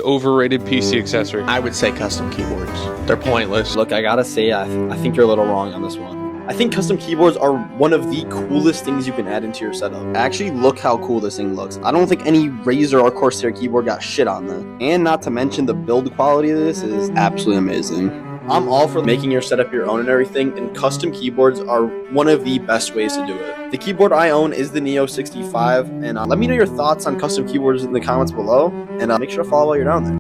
Overrated PC accessory. I would say custom keyboards. They're pointless. Look, I gotta say, I think you're a little wrong on this one. I think custom keyboards are one of the coolest things you can add into your setup. Actually, look how cool this thing looks. I don't think any Razer or Corsair keyboard got shit on that. And not to mention the build quality of this is absolutely amazing. I'm all for making your setup your own and everything, and custom keyboards are one of the best ways to do it. The keyboard I own is the Neo 65, and let me know your thoughts on custom keyboards in the comments below, and make sure to follow while you're down there.